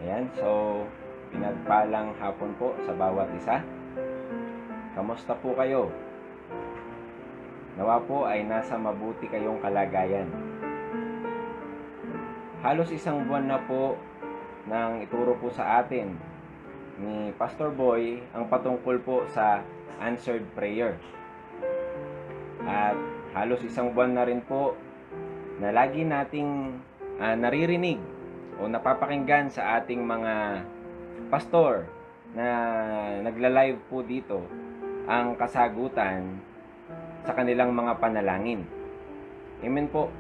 Ayan, so pinagpalang hapon po sa bawat isa. Kamusta po kayo? Nawa po ay nasa mabuti kayong kalagayan. Halos isang buwan na po nang ituro po sa atin ni Pastor Boy ang patungkol po sa answered prayer. At halos isang buwan na rin po na lagi nating naririnig o napapakinggan sa ating mga pastor na nagla-live po dito ang kasagutan sa kanilang mga panalangin. Amen po.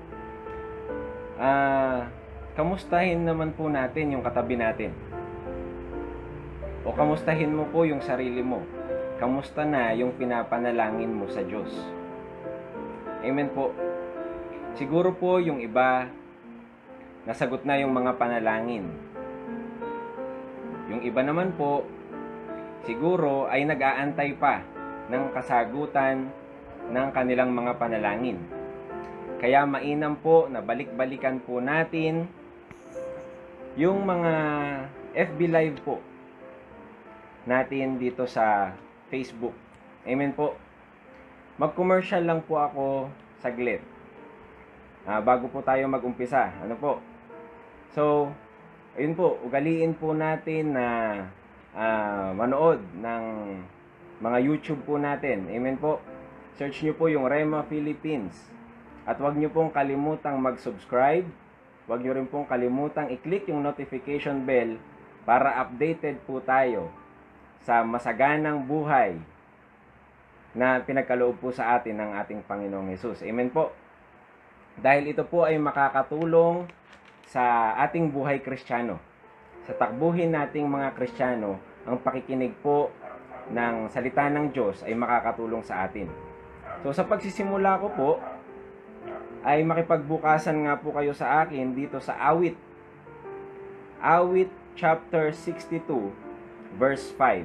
Kamustahin naman po natin yung katabi natin. O kamustahin mo po yung sarili mo. Kamusta na yung pinapanalangin mo sa Diyos? Amen po. Siguro po yung iba nasagot na yung mga panalangin. Yung iba naman po siguro ay nag-aantay pa ng kasagutan ng kanilang mga panalangin. Kaya mainam po na balik-balikan po natin yung mga FB Live po natin dito sa Facebook. Amen po. Mag-commercial lang po ako saglit. Bago po tayo mag-umpisa. Ano po? So, ayun po, ugaliin po natin na manood ng mga YouTube po natin. Amen po. Search nyo po yung Rema Philippines. At huwag nyo pong kalimutang mag-subscribe. Huwag nyo rin pong kalimutang i-click yung notification bell para updated po tayo sa masaganang buhay na pinagkaloob po sa atin ng ating Panginoong Hesus. Amen po. Dahil ito po ay makakatulong sa ating buhay Kristiyano. Sa takbuhin nating mga Kristiyano, ang pakikinig po ng salita ng Diyos ay makakatulong sa atin. So sa pagsisimula ko po, ay makipagbukasan nga po kayo sa akin dito sa Awit. Awit chapter 62, verse 5.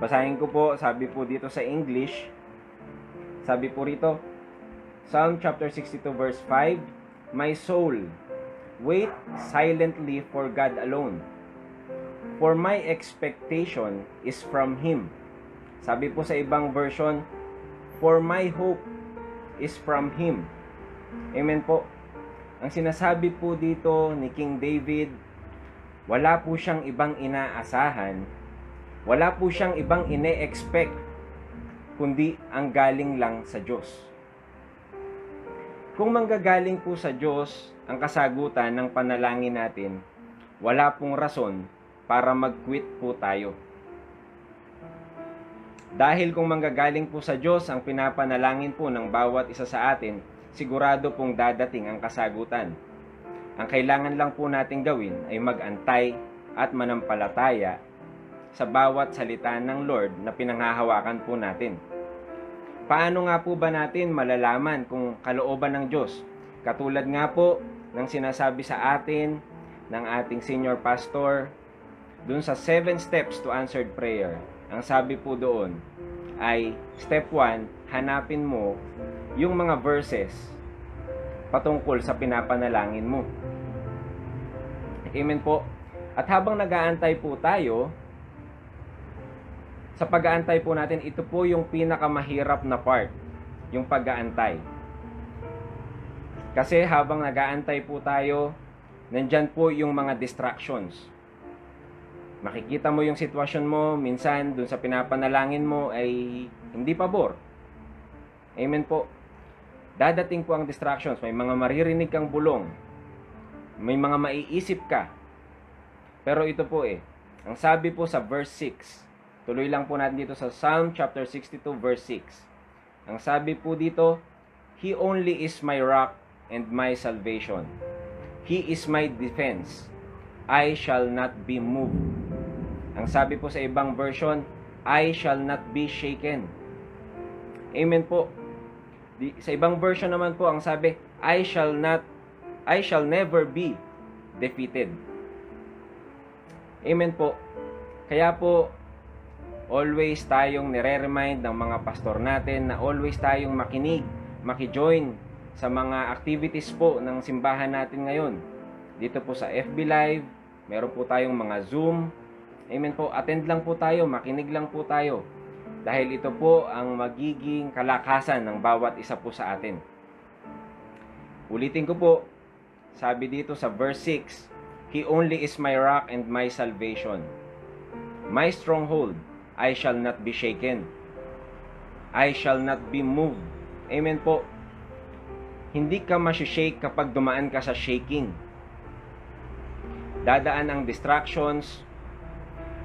Basahin ko po, sabi po dito sa English, sabi po rito, Psalm chapter 62, verse 5, My soul, wait silently for God alone, for my expectation is from Him. Sabi po sa ibang version, for my hope is from Him. Amen po. Ang sinasabi po dito ni King David, wala po siyang ibang inaasahan, wala po siyang ibang ine-expect, kundi ang galing lang sa Diyos. Kung manggagaling po sa Diyos ang kasagutan ng panalangin natin, wala pong rason para mag-quit po tayo. Dahil kung manggagaling po sa Diyos ang pinapanalangin po ng bawat isa sa atin, sigurado pong dadating ang kasagutan. Ang kailangan lang po nating gawin ay mag-antay at manampalataya sa bawat salita ng Lord na pinanghahawakan po natin. Paano nga po ba natin malalaman kung kalooban ng Diyos? Katulad nga po ng sinasabi sa atin ng ating senior pastor dun sa 7 steps to answered prayer. Ang sabi po doon ay step 1, hanapin mo yung mga verses patungkol sa pinapanalangin mo. Amen po. At habang nag-aantay po tayo, sa pag-aantay po natin, ito po yung pinakamahirap na part, yung pag-aantay. Kasi habang nag-aantay po tayo, nandyan po yung mga distractions. Makikita mo yung sitwasyon mo, minsan dun sa pinapanalangin mo ay hindi pabor. Amen po. Dadating po ang distractions, may mga maririnig kang bulong, may mga maiisip ka. Pero ito po ang sabi po sa verse 6, tuloy lang po natin dito sa Psalm chapter 62 verse 6. Ang sabi po dito, He only is my rock and my salvation. He is my defense. I shall not be moved. Ang sabi po sa ibang version, I shall not be shaken. Amen po. Sa ibang version naman po, ang sabi, I shall never be defeated. Amen po. Kaya po, always tayong nire-remind ng mga pastor natin na always tayong makinig, makijoin sa mga activities po ng simbahan natin ngayon. Dito po sa FB Live, Meron po tayong mga Zoom. Amen po. Attend lang po tayo, makinig lang po tayo. Dahil ito po ang magiging kalakasan ng bawat isa po sa atin. Ulitin ko po, sabi dito sa verse 6, He only is my rock and my salvation. My stronghold, I shall not be shaken. I shall not be moved. Amen po. Hindi ka masishake kapag dumaan ka sa shaking. Dadaan ang distractions.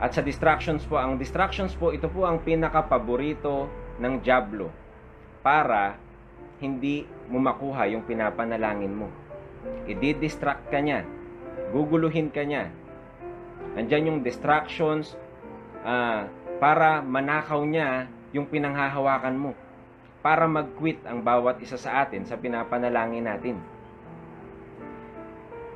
At sa distractions po, ito po ang pinaka-paborito ng dyablo para hindi mo makuha yung pinapanalangin mo. I-distract ka niya. Guguluhin ka niya. Andyan yung distractions para manakaw niya yung pinanghahawakan mo. Para mag-quit ang bawat isa sa atin sa pinapanalangin natin.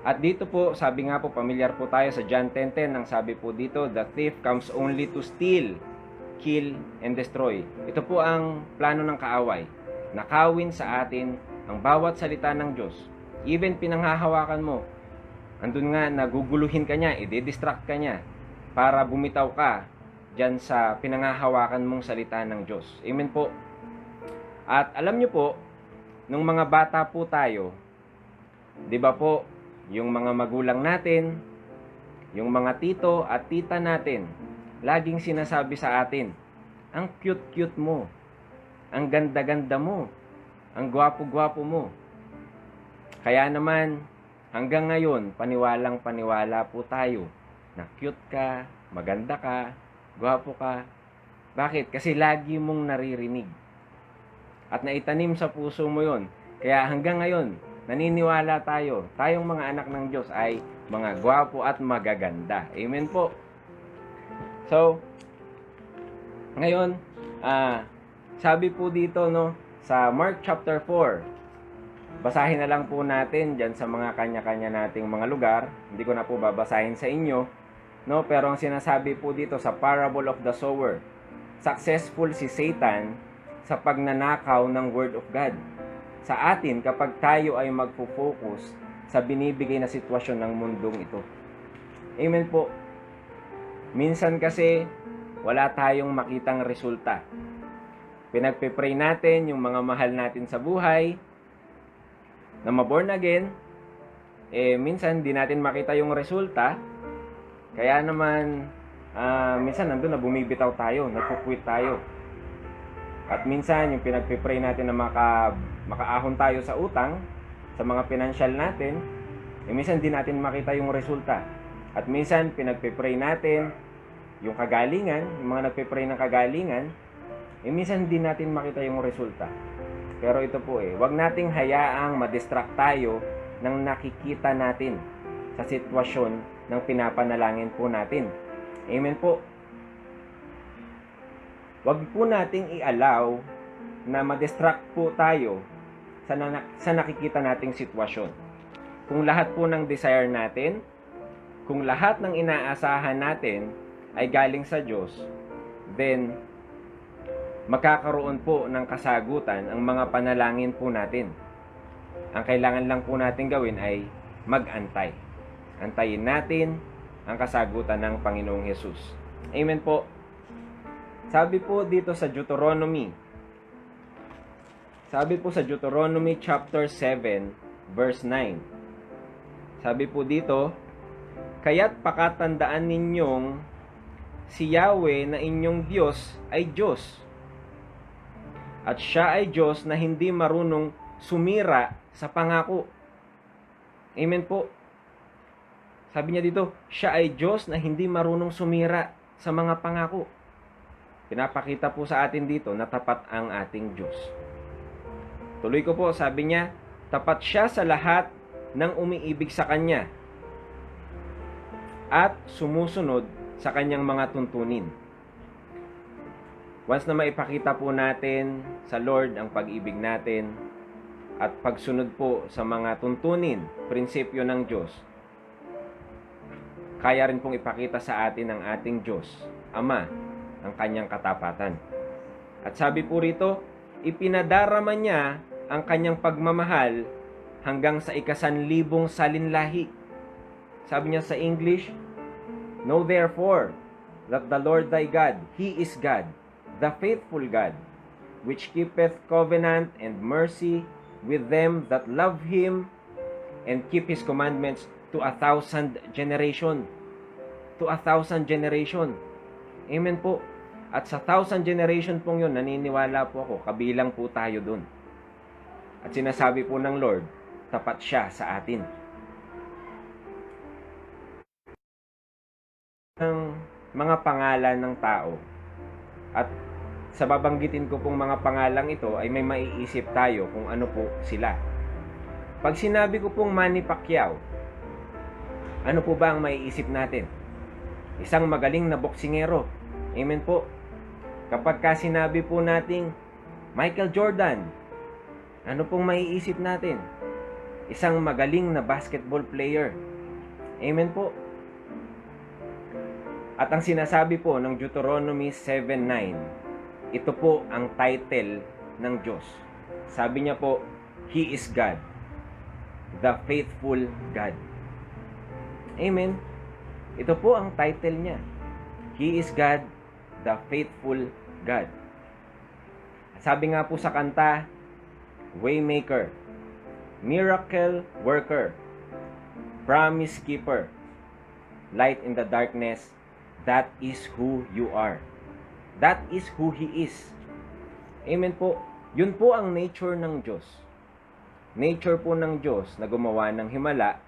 At dito po, sabi nga po, pamilyar po tayo sa John 10:10, ang sabi po dito, the thief comes only to steal, kill, and destroy. Ito po ang plano ng kaaway. Nakawin sa atin ang bawat salita ng Diyos. Even pinanghahawakan mo, andun nga, naguguluhin ka niya, i-distract ka niya, para bumitaw ka dyan sa pinanghahawakan mong salita ng Diyos. Amen po. At alam nyo po, nung mga bata po tayo, di ba po, yung mga magulang natin, yung mga tito at tita natin, laging sinasabi sa atin, ang cute-cute mo, ang ganda-ganda mo, ang gwapo-gwapo mo. Kaya naman, hanggang ngayon, paniwalang paniwala po tayo na cute ka, maganda ka, gwapo ka. Bakit? Kasi lagi mong naririnig. At naitanim sa puso mo yon. Kaya hanggang ngayon, naniniwala tayo, tayong mga anak ng Diyos ay mga gwapo at magaganda. Amen po. So, ngayon, sabi po dito, no, sa Mark chapter 4, basahin na lang po natin dyan sa mga kanya-kanya nating mga lugar. Hindi ko na po babasahin sa inyo, no, pero ang sinasabi po dito sa parable of the sower, successful si Satan sa pagnanakaw ng word of God. Sa atin, kapag tayo ay magpo-focus sa binibigay na sitwasyon ng mundong ito. Amen po. Minsan kasi, wala tayong makitang resulta. Pinagpe-pray natin yung mga mahal natin sa buhay, na ma-born again, minsan di natin makita yung resulta, kaya naman, minsan nandun na bumibitaw tayo, nagpo-quit tayo. At minsan, yung pinagpe-pray natin na makaahon tayo sa utang, sa mga financial natin, minsan di natin makita yung resulta. At minsan, pinagpe-pray natin yung kagalingan, yung mga nagpe-pray ng kagalingan, minsan di natin makita yung resulta. Pero ito po wag nating hayaang madistract tayo ng nakikita natin sa sitwasyon ng pinapanalangin po natin. Amen po. Wag po nating i-allow na madistract po tayo sa nakikita nating sitwasyon. Kung lahat po ng desire natin, kung lahat ng inaasahan natin ay galing sa Diyos, then magkakaroon po ng kasagutan ang mga panalangin po natin. Ang kailangan lang po natin gawin ay mag-antay. Antayin natin ang kasagutan ng Panginoong Hesus. Amen po. Sabi po dito sa Deuteronomy. Sabi po sa Deuteronomy chapter 7 verse 9. Sabi po dito, kaya't pakatandaan ninyong si Yahweh na inyong Diyos ay Diyos. At siya ay Diyos na hindi marunong sumira sa pangako. Amen po. Sabi niya dito, siya ay Diyos na hindi marunong sumira sa mga pangako. Pinapakita po sa atin dito na tapat ang ating Diyos. Tuloy ko po, sabi niya, tapat siya sa lahat ng umiibig sa Kanya at sumusunod sa Kanyang mga tuntunin. Once na maipakita po natin sa Lord ang pag-ibig natin at pagsunod po sa mga tuntunin, prinsipyo ng Diyos, kaya rin pong ipakita sa atin ng ating Diyos, Ama, ang Kanyang katapatan. At sabi po rito, ipinadarama niya ang Kanyang pagmamahal hanggang sa 1,000 salinlahi. Sabi niya sa English, "Know therefore that the Lord thy God, He is God, the faithful God, which keepeth covenant and mercy with them that love Him and keep His commandments to 1,000 generation." To 1,000 generation. Amen po. At sa 1,000 generation pong yun, naniniwala po ako, kabilang po tayo dun. At sinasabi po ng Lord, tapat siya sa atin. Ng mga pangalan ng tao. At sa babanggitin ko pong mga pangalang ito ay may maiisip tayo kung ano po sila. Pag sinabi ko pong Manny Pacquiao, ano po ba ang maiisip natin? Isang magaling na boksingero. Amen po. Kapag sinabi po nating Michael Jordan, ano pong maiisip natin? Isang magaling na basketball player. Amen po. At ang sinasabi po ng Deuteronomy 7:9, ito po ang title ng Diyos. Sabi niya po, He is God, the faithful God. Amen. Ito po ang title niya. He is God, the faithful God. Sabi nga po sa kanta, Waymaker, Miracle Worker, Promise Keeper, Light in the Darkness, that is who you are. That is who He is. Amen po. Yun po ang nature ng Diyos. Nature po ng Diyos na gumawa ng himala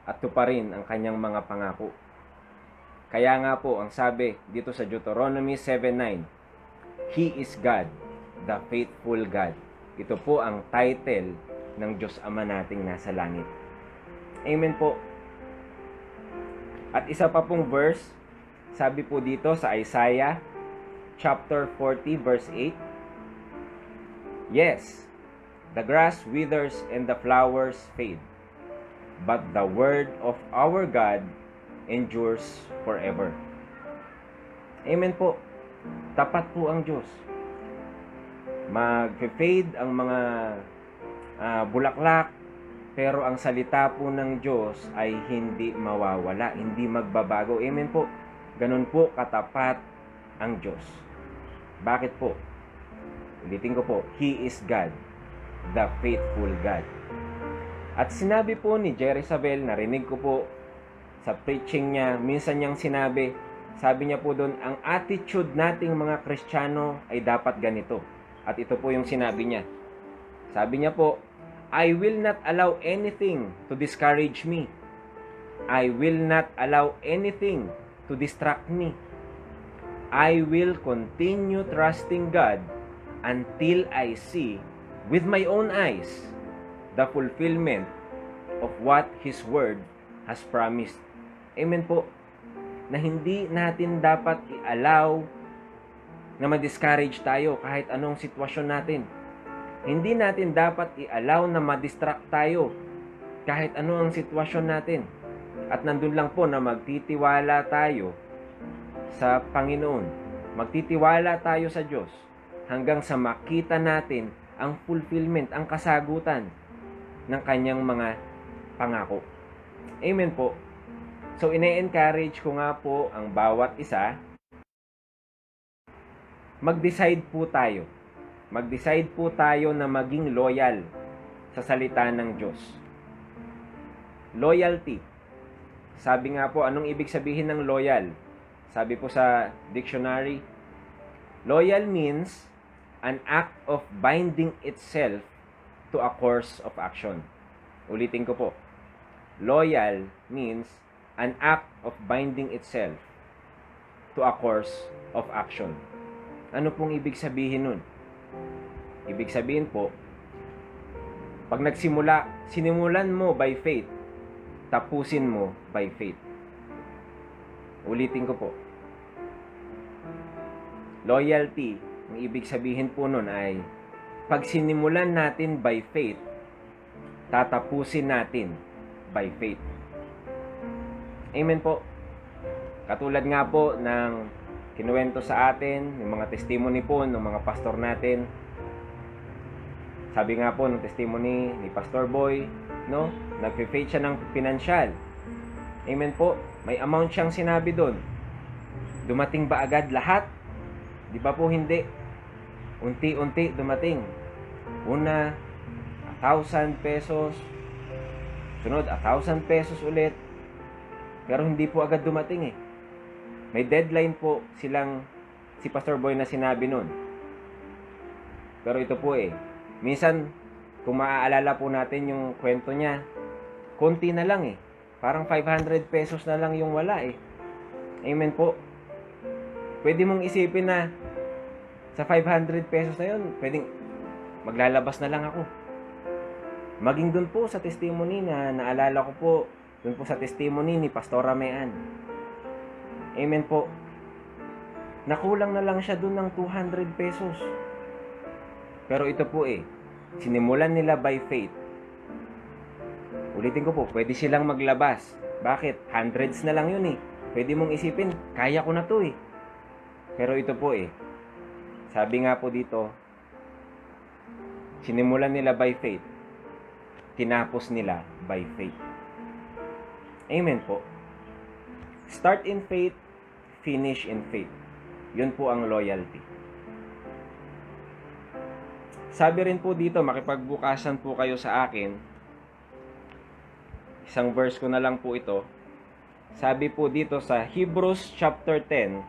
at tuparin ang kanyang mga pangako. Kaya nga po, ang sabi dito sa Deuteronomy 7:9, He is God, the faithful God. Ito po ang title ng Diyos Ama nating nasa langit. Amen po. At isa pa pong verse, sabi po dito sa Isaiah chapter 40 verse 8, Yes, the grass withers and the flowers fade, but the word of our God endures forever. Amen po. Tapat po ang Diyos. Mag-fade ang mga bulaklak, pero ang salita po ng Diyos ay hindi mawawala, hindi magbabago. Amen po. Ganun po katapat ang Diyos. Bakit po? Ulitin ko po, He is God, the faithful God. At sinabi po ni Jerry Sabel, narinig ko po sa preaching niya, minsan niyang sinabi, sabi niya po doon, ang attitude nating mga Kristiyano ay dapat ganito. At ito po yung sinabi niya. Sabi niya po, I will not allow anything to discourage me. I will not allow anything to distract me. I will continue trusting God until I see with my own eyes the fulfillment of what His Word has promised. Amen po. Na hindi natin dapat i-allow na ma-discourage tayo kahit anong sitwasyon natin. Hindi natin dapat i-allow na ma-distract tayo kahit ano ang sitwasyon natin. At nandun lang po na magtitiwala tayo sa Panginoon. Magtitiwala tayo sa Diyos hanggang sa makita natin ang fulfillment, ang kasagutan ng kanyang mga pangako. Amen po. So, ine-encourage ko nga po ang bawat isa, mag-decide po tayo. Mag-decide po tayo na maging loyal sa salita ng Diyos. Loyalty. Sabi nga po, anong ibig sabihin ng loyal? Sabi po sa dictionary, loyal means an act of binding itself to a course of action. Ulitin ko po. Loyal means an act of binding itself to a course of action. Ano pong ibig sabihin nun? Ibig sabihin po, pag sinimulan mo by faith, tapusin mo by faith. Ulitin ko po. Loyalty, ang ibig sabihin po nun ay, pag sinimulan natin by faith, tatapusin natin by faith. Amen po. Katulad nga po ng kinuwento sa atin, yung mga testimony po ng mga pastor natin. Sabi nga po ng testimony ni Pastor Boy, no? Nagpe-faith siya ng pinansyal. Amen po. May amount siyang sinabi doon. Dumating ba agad lahat? Di ba po hindi? Unti-unti dumating. Una, 1,000 pesos. Sunod, 1,000 pesos ulit. Pero hindi po agad dumating eh. May deadline po si Pastor Boy na sinabi nun. Pero ito po minsan, kung maaalala po natin yung kwento niya, konti na lang eh. Parang 500 pesos na lang yung wala eh. Amen po. Pwede mong isipin na sa 500 pesos na yun, pwedeng maglalabas na lang ako. Maging dun po sa testimony na naalala ko po, dun po sa testimony ni Pastora Mean. Amen po. Nakulang na lang siya dun ng 200 pesos. Pero ito po sinimulan nila by faith. Ulitin ko po, pwede silang maglabas. Bakit? Hundreds na lang yun Pwede mong isipin, kaya ko na to Pero ito po sabi nga po dito, sinimulan nila by faith. Tinapos nila by faith. Amen po. Start in faith, finish in faith. Yun po ang loyalty. Sabi rin po dito, makipagbukasan po kayo sa akin. Isang verse ko na lang po ito. Sabi po dito sa Hebrews chapter 10,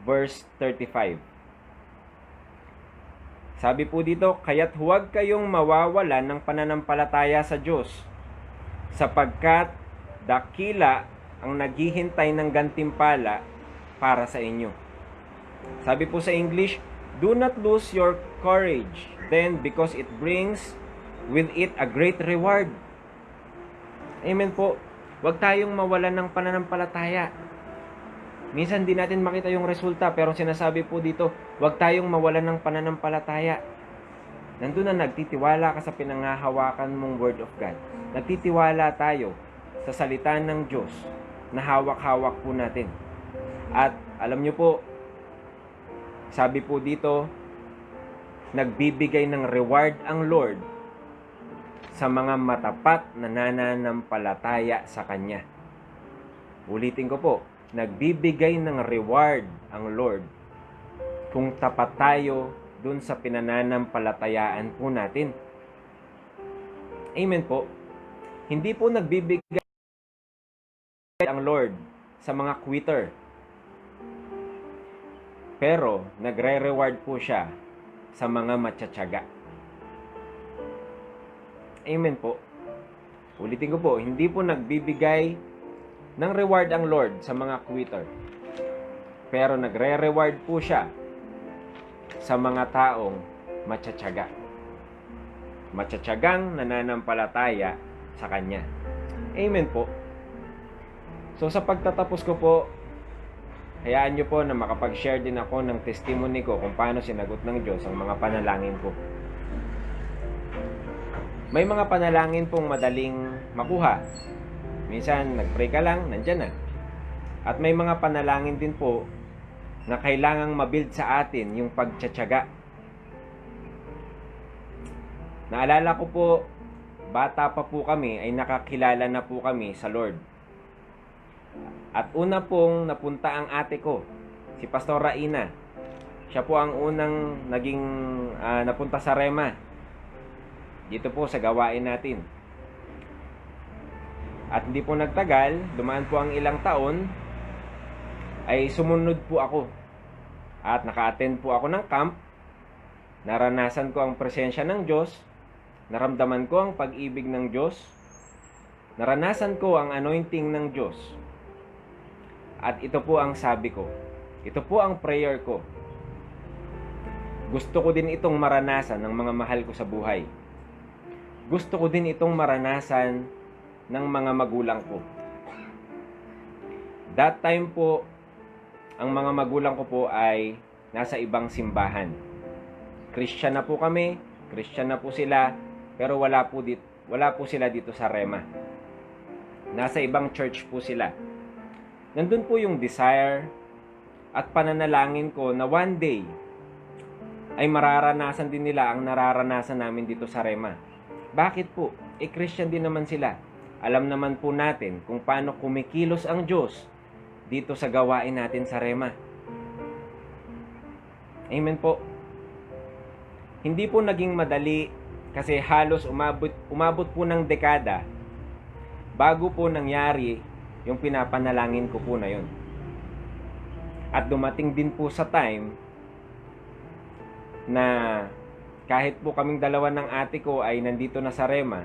verse 35. Sabi po dito, kaya't huwag kayong mawawalan ng pananampalataya sa Diyos, sapagkat dakila ang naghihintay ng gantimpala para sa inyo. Sabi po sa English, do not lose your courage, then, because it brings with it a great reward. Amen po. Huwag tayong mawalan ng pananampalataya. Minsan di natin makita yung resulta, pero sinasabi po dito, huwag tayong mawalan ng pananampalataya. Nandun na nagtitiwala ka sa pinanghahawakan mong Word of God. Nagtitiwala tayo sa salita ng Diyos na hawak-hawak po natin. At alam nyo po, sabi po dito, nagbibigay ng reward ang Lord sa mga matapat na nananampalataya sa Kanya. Ulitin ko po, nagbibigay ng reward ang Lord kung tapat tayo dun sa pinananampalatayaan po natin. Amen po. Hindi po nagbibigay ang Lord sa mga quitter. Pero nagre-reward po siya sa mga matsatsaga. Amen po. Ulitin ko po, hindi po nagbibigay ng reward ang Lord sa mga quitter. Pero nagre-reward po siya sa mga taong matsatsaga. Matsatsagang nananampalataya sa Kanya. Amen po. So sa pagtatapos ko po, hayaan nyo po na makapag-share din ako ng testimony ko kung paano sinagot ng Diyos ang mga panalangin ko. May mga panalangin pong madaling makuha. Minsan, nag-pray ka lang, nandyan na. At may mga panalangin din po na kailangang mabuild sa atin yung pagtsatsaga. Naalala ko po, bata pa po kami ay nakakilala na po kami sa Lord. At una pong napunta ang ate ko, si Pastora Ina. Siya po ang unang naging napunta sa Rema. Dito po sa gawain natin. At hindi po nagtagal, dumaan po ang ilang taon, ay sumunod po ako. At naka-attend po ako ng camp. Naranasan ko ang presensya ng Diyos. Naramdaman ko ang pag-ibig ng Diyos. Naranasan ko ang anointing ng Diyos. At ito po ang sabi ko. Ito po ang prayer ko. Gusto ko din itong maranasan ng mga mahal ko sa buhay. Gusto ko din itong maranasan ng mga magulang ko. That time po, ang mga magulang ko po ay nasa ibang simbahan. Christian na po kami, Christian na po sila, pero wala po sila dito sa Rema. Nasa ibang church po sila. Nandun po yung desire at pananalangin ko na one day ay mararanasan din nila ang nararanasan namin dito sa Rema. Bakit po? Christian din naman sila. alam naman po natin kung paano kumikilos ang Diyos dito sa gawain natin sa Rema. Amen po. Hindi po naging madali kasi halos umabot po ng dekada bago po nangyari yung pinapanalangin ko po na yun. At dumating din po sa time na kahit po kaming dalawa ng ate ko ay nandito na sa Rema,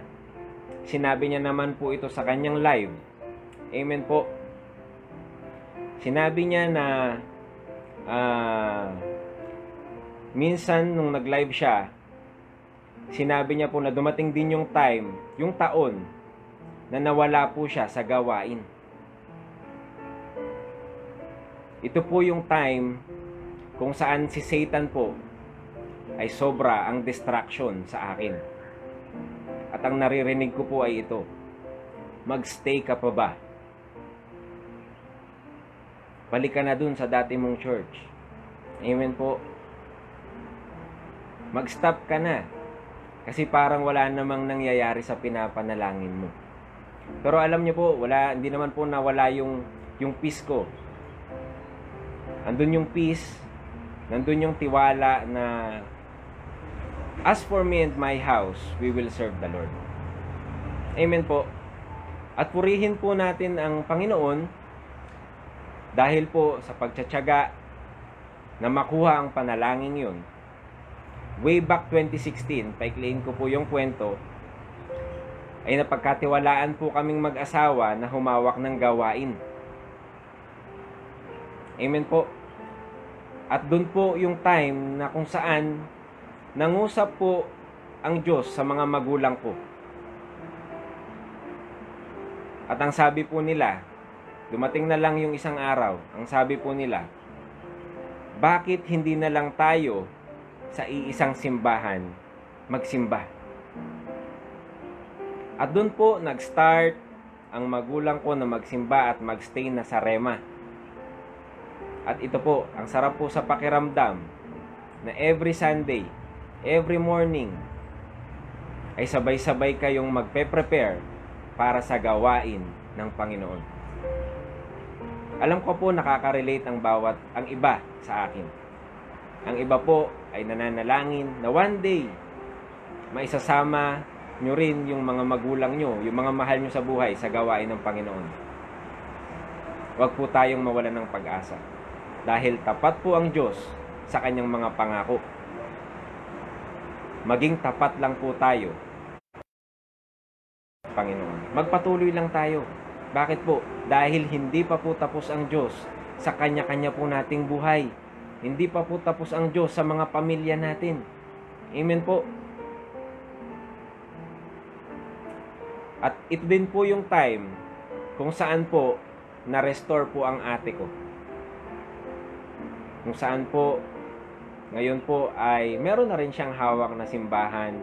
sinabi niya naman po ito sa kanyang live. Amen po. Sinabi niya na minsan nung nag-live siya, sinabi niya po na dumating din yung time, yung taon, na nawala po siya sa gawain. Ito po yung time kung saan si Satan po ay sobra ang distraction sa akin. At ang naririnig ko po ay ito, magstay ka pa ba? Balik ka na dun sa dati mong church. Amen po. Mag-stop ka na. Kasi parang wala namang nangyayari sa pinapanalangin mo. Pero alam niyo po, hindi naman po nawala yung peace ko. Andun yung peace, nandun yung tiwala na as for me and my house, we will serve the Lord. Amen po. At purihin po natin ang Panginoon dahil po sa pagtsatsaga na makuha ang panalangin yun. Way back 2016, paikliin ko po yung kwento, ay napagkatiwalaan po kaming mag-asawa na humawak ng gawain. Amen po. At dun po yung time na kung saan nangusap po ang Diyos sa mga magulang ko. At ang sabi po nila, dumating na lang yung isang araw, ang sabi po nila, bakit hindi na lang tayo sa iisang simbahan magsimba? At doon po nag-start ang magulang ko na magsimba at magstay na sa Rema. At ito po, ang sarap po sa pakiramdam na every Sunday, every morning, ay sabay-sabay kayong magpe-prepare para sa gawain ng Panginoon. Alam ko po nakaka-relate ang iba sa akin. Ang iba po ay nananalangin na one day maisasama nyo rin yung mga magulang nyo, yung mga mahal nyo sa buhay sa gawain ng Panginoon. Huwag po tayong mawalan ng pag-asa dahil tapat po ang Diyos sa kanyang mga pangako. Maging tapat lang po tayo, Panginoon. Magpatuloy lang tayo. Bakit po? Dahil hindi pa po tapos ang Diyos sa kanya-kanya po nating buhay. Hindi pa po tapos ang Diyos sa mga pamilya natin. Amen po. At ito din po yung time kung saan po na-restore po ang ate ko. Kung saan po ngayon po ay meron na rin siyang hawak na simbahan.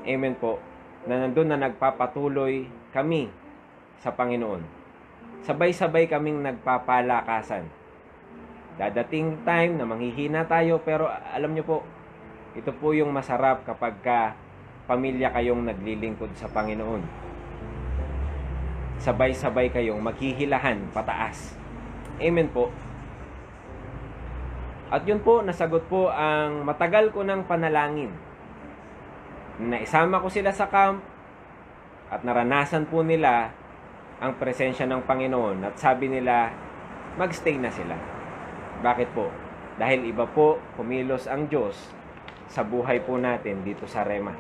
Amen po. Na nandun na nagpapatuloy kami sa Panginoon. Sabay-sabay kaming nagpapalakasan. Dadating time na manghihina tayo, pero alam nyo po, ito po yung masarap kapag pamilya kayong naglilingkod sa Panginoon. Sabay-sabay kayong maghihilahan pataas. Amen po. At yun po, nasagot po ang matagal ko ng panalangin. Naisama ko sila sa camp at naranasan po nila ang presensya ng Panginoon at sabi nila, magstay na sila. Bakit po? Dahil iba po kumilos ang Diyos sa buhay po natin dito sa Rema.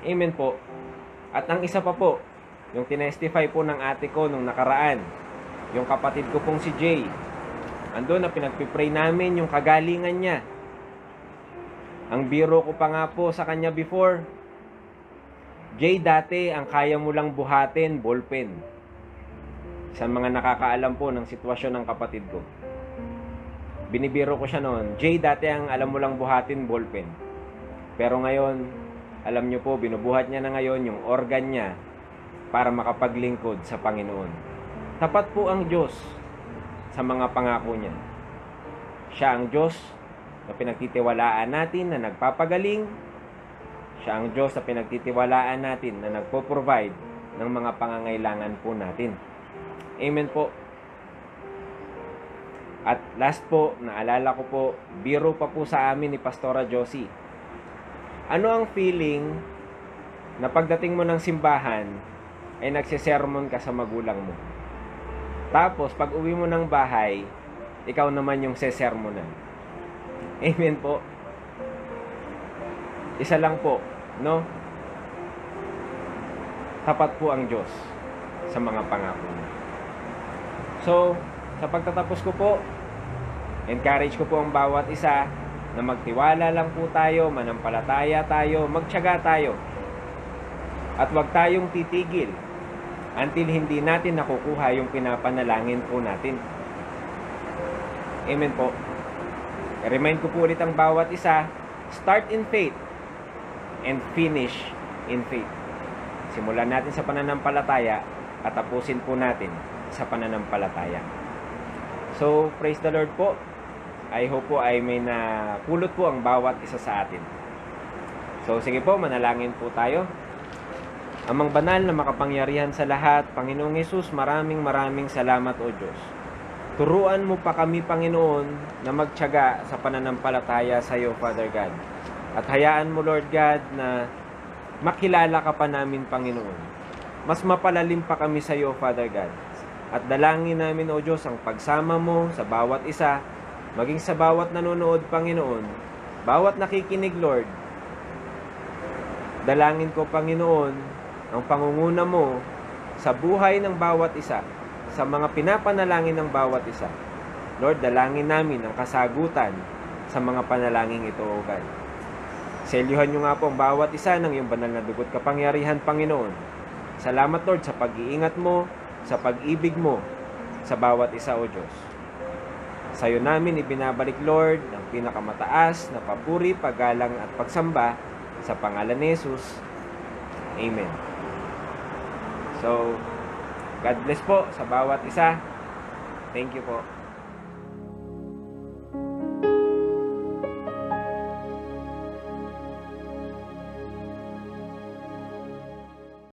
Amen po. At ang isa pa po, yung tinestify po ng ate ko nung nakaraan, yung kapatid ko pong si Jay, andun na pinagpipray namin yung kagalingan niya. Ang biro ko pa nga po sa kanya before, Jay, dati ang kaya mo lang buhatin, ballpen. Sa mga nakakaalam po ng sitwasyon ng kapatid ko. Binibiro ko siya noon, Jay, dati ang alam mo lang buhatin, ballpen. Pero ngayon, alam nyo po, binubuhat niya na ngayon yung organ niya para makapaglingkod sa Panginoon. Tapat po ang Diyos sa mga pangako niya. Siya ang Diyos na pinagtitiwalaan natin na nagpapagaling. Siya ang Diyos na pinagtitiwalaan natin na nagpo-provide ng mga pangangailangan po natin. Amen po. At last po, naalala ko po, biro pa po sa amin ni Pastora Josie. Ano ang feeling na pagdating mo ng simbahan ay nagsisermon ka sa magulang mo? Tapos, pag uwi mo ng bahay, ikaw naman yung sesermonan. Amen po. Isa lang po, no? Tapat po ang Diyos sa mga pangako niya. So, sa pagtatapos ko po, encourage ko po ang bawat isa na magtiwala lang po tayo, manampalataya tayo, magtiyaga tayo. At huwag tayong titigil until hindi natin nakukuha yung pinapanalangin po natin. Amen po. I-remind ko po ulit ang bawat isa, start in faith and finish in faith. Simulan natin sa pananampalataya at tapusin po natin sa pananampalataya. So, praise the Lord po. I hope po ay may napulot po ang bawat isa sa atin. So, sige po, manalangin po tayo. Amang banal na makapangyarihan sa lahat, Panginoong Hesus, maraming salamat o Diyos. Turuan mo pa kami, Panginoon, na magtiyaga sa pananampalataya sa iyo, Father God. At hayaan mo, Lord God, na makilala ka pa namin, Panginoon. Mas mapalalim pa kami sa iyo, Father God. At dalangin namin, O Diyos, ang pagsama mo sa bawat isa, maging sa bawat nanonood, Panginoon, bawat nakikinig, Lord. Dalangin ko, Panginoon, ang pangunguna mo sa buhay ng bawat isa, sa mga pinapanalangin ng bawat isa. Lord, dalangin namin ang kasagutan sa mga panalangin ito, O God. Selyuhan nyo nga po ang bawat isa ng iyong banal na dugo't kapangyarihan, Panginoon. Salamat, Lord, sa pag-iingat mo, sa pag-ibig mo sa bawat isa, O Diyos. Sa iyo namin ibinabalik, Lord, ang pinakamataas na papuri, paggalang at pagsamba sa pangalan ni Jesus. Amen. So, God bless po sa bawat isa. Thank you po.